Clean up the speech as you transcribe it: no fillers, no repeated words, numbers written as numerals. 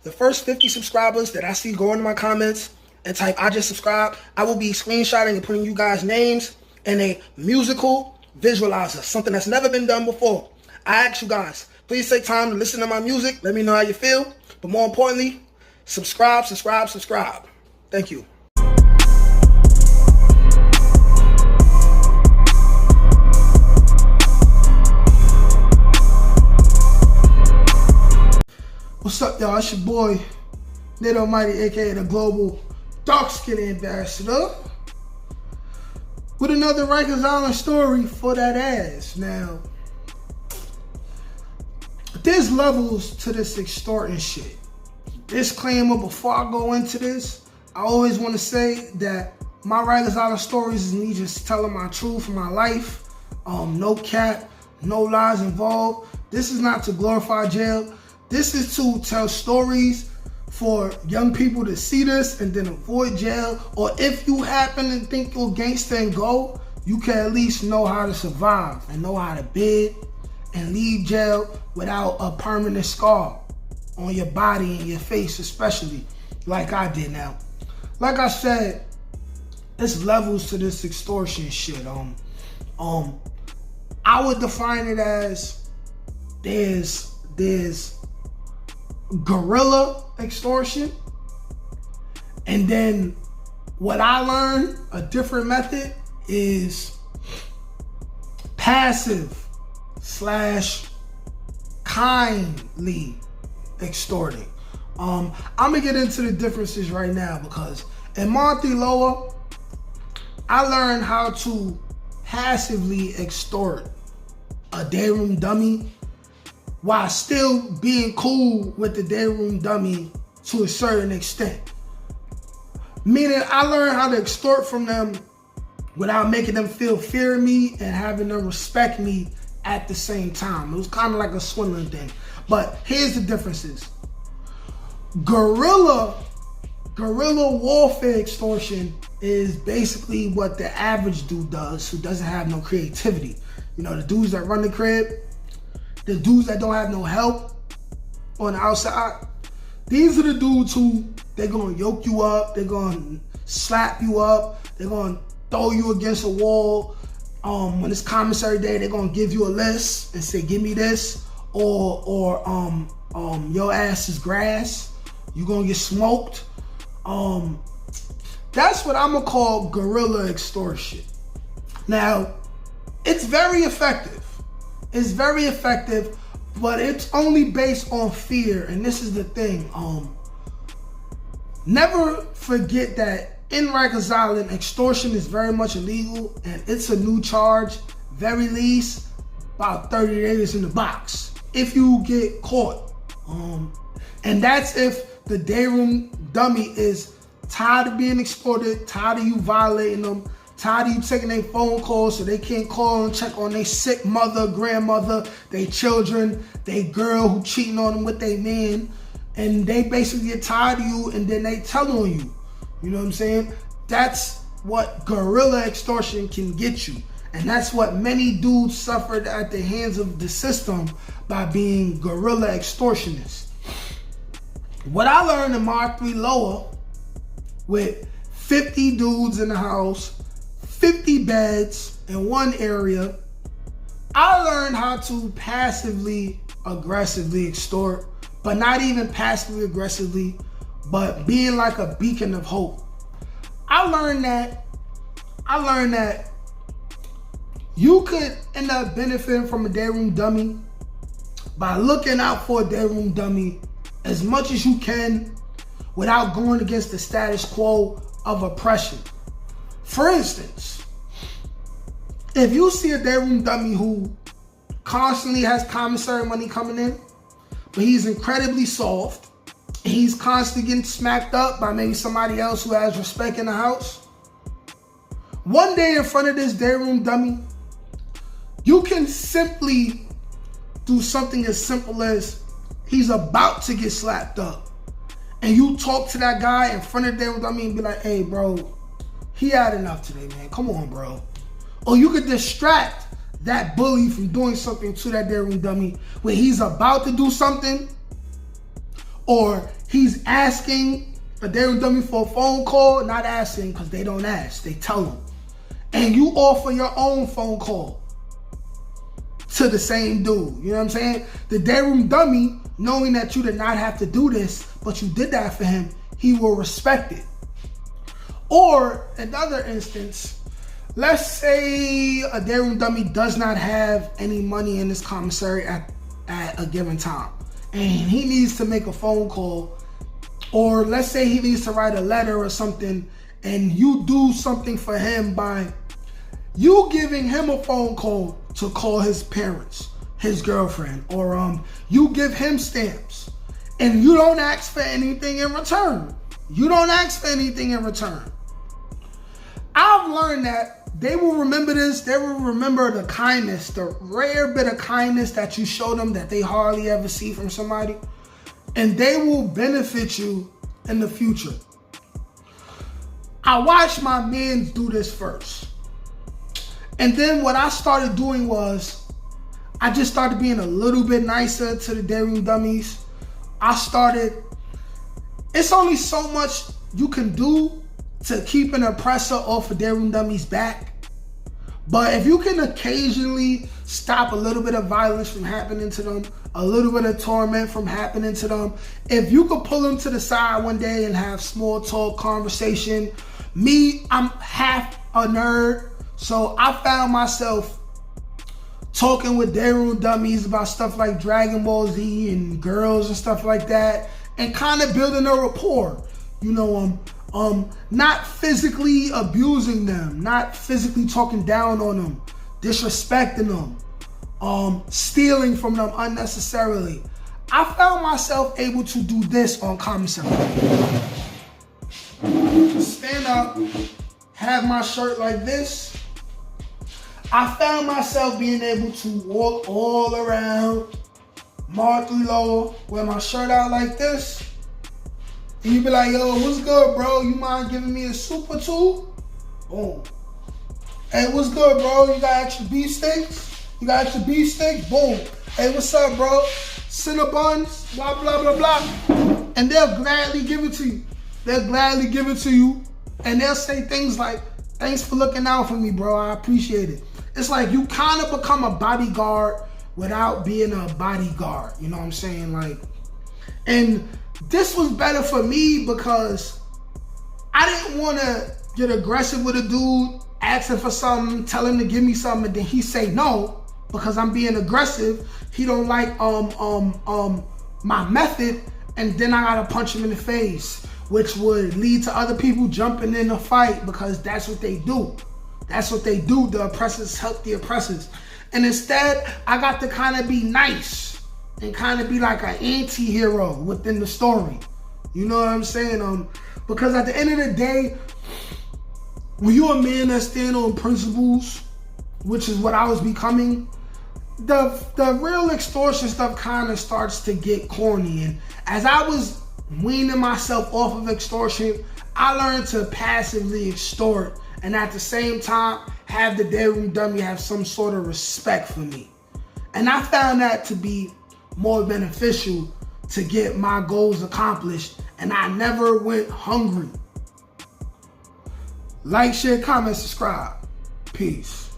The first 50 subscribers that I see go into my comments and type "I just subscribed," I will be screenshotting and putting you guys' names in a musical visualizer, something that's never been done before. I ask you guys, please take time to listen to my music. Let me know how you feel. But more importantly, subscribe. Thank you. What's up, y'all? It's your boy, Nate Almighty, aka the Global Dark Skin Ambassador, with another Rikers Island story for that ass. Now, there's levels to this extorting shit. Disclaimer before I go into this, I always want to say that my Rikers Island stories is me just telling my truth from my life. No cap, no lies involved. This is not to glorify jail. This is to tell stories for young people to see this and then avoid jail. Or if you happen to think you're gangster and go, you can at least know how to survive and know how to bid and leave jail without a permanent scar on your body and your face, especially like I did. Now, like I said, there's levels to this extortion shit. I would define it as there's guerrilla extortion, and then what I learned, a different method, is passive / kindly extorting. I'm gonna get into the differences right now because in Monty Lower, I learned how to passively extort a day room dummy while still being cool with the day room dummy to a certain extent. Meaning I learned how to extort from them without making them feel fear of me and having them respect me at the same time. It was kind of like a swindling thing. But here's the differences. Guerrilla warfare extortion is basically what the average dude does who doesn't have no creativity. You know, the dudes that run the crib, the dudes that don't have no help on the outside, these are the dudes who, they're gonna yoke you up, they're gonna slap you up, they're gonna throw you against a wall. When it's commissary day, they're gonna give you a list and say, give me this, or your ass is grass, you gonna get smoked. That's what I'm gonna call guerrilla extortion. Now, it's very effective. It's very effective, but it's only based on fear. And this is the thing. Never forget that in Rikers Island, extortion is very much illegal, and it's a new charge, very least about 30 days in the box if you get caught. And that's if the day room dummy is tired of being exploited, tired of you violating them, tired of you taking their phone calls so they can't call and check on their sick mother, grandmother, their children, their girl who cheating on them with their man. And they basically get tired of you and then they tell on you. You know what I'm saying? That's what guerrilla extortion can get you. And that's what many dudes suffered at the hands of the system by being guerrilla extortionists. What I learned in Mark 3 Lower, with 50 dudes in the house, 50 beds in one area, I learned how to passively aggressively extort, but not even passively aggressively, but being like a beacon of hope. I learned that you could end up benefiting from a day room dummy by looking out for a day room dummy as much as you can without going against the status quo of oppression. For instance, if you see a day room dummy who constantly has commissary money coming in, but he's incredibly soft, he's constantly getting smacked up by maybe somebody else who has respect in the house, one day in front of this day room dummy, you can simply do something as simple as he's about to get slapped up, and you talk to that guy in front of the day room dummy and be like, hey bro, he had enough today, man. Come on, bro. Or you could distract that bully from doing something to that day room dummy where he's about to do something, or he's asking a day room dummy for a phone call, not asking because they don't ask, they tell him. And you offer your own phone call to the same dude. You know what I'm saying? The day room dummy, knowing that you did not have to do this, but you did that for him, he will respect it. Or another instance, let's say a day room dummy does not have any money in his commissary at a given time, and he needs to make a phone call, or let's say he needs to write a letter or something, and you do something for him by you giving him a phone call to call his parents, his girlfriend, or you give him stamps, and you don't ask for anything in return. You don't ask for anything in return. I've learned that they will remember this. They will remember the kindness, the rare bit of kindness that you show them that they hardly ever see from somebody, and they will benefit you in the future. I watched my man do this first. And then what I started doing was, I just started being a little bit nicer to the day room dummies. It's only so much you can do to keep an oppressor off of day room dummies' back. But if you can occasionally stop a little bit of violence from happening to them, a little bit of torment from happening to them, if you could pull them to the side one day and have small talk conversation. Me, I'm half a nerd. So I found myself talking with day room dummies about stuff like Dragon Ball Z and girls and stuff like that, and kind of building a rapport. You know, not physically abusing them, not physically talking down on them, disrespecting them, stealing from them unnecessarily. I found myself able to do this on commissary. Stand up, have my shirt like this. I found myself being able to walk all around Martha Lower with my shirt out like this. And you be like, yo, what's good, bro? You mind giving me a super too? Boom. Hey, what's good, bro? You got extra beef sticks? You got extra beef sticks? Boom. Hey, what's up, bro? Cinnabons, blah, blah, blah, blah. And they'll gladly give it to you. They'll gladly give it to you. And they'll say things like, thanks for looking out for me, bro. I appreciate it. It's like you kind of become a bodyguard without being a bodyguard. You know what I'm saying? Like, and this was better for me because I didn't want to get aggressive with a dude, asking for something, tell him to give me something, and then he say no because I'm being aggressive. He don't like my method, and then I gotta punch him in the face, which would lead to other people jumping in the fight because that's what they do. That's what they do. The oppressors help the oppressors. And instead, I got to kind of be nice and kind of be like an anti-hero within the story. You know what I'm saying? Because at the end of the day, when you're a man that stands on principles, which is what I was becoming, the real extortion stuff kind of starts to get corny. And as I was weaning myself off of extortion, I learned to passively extort and at the same time have the day room dummy have some sort of respect for me. And I found that to be more beneficial to get my goals accomplished, and I never went hungry. Like, share, comment, subscribe. Peace.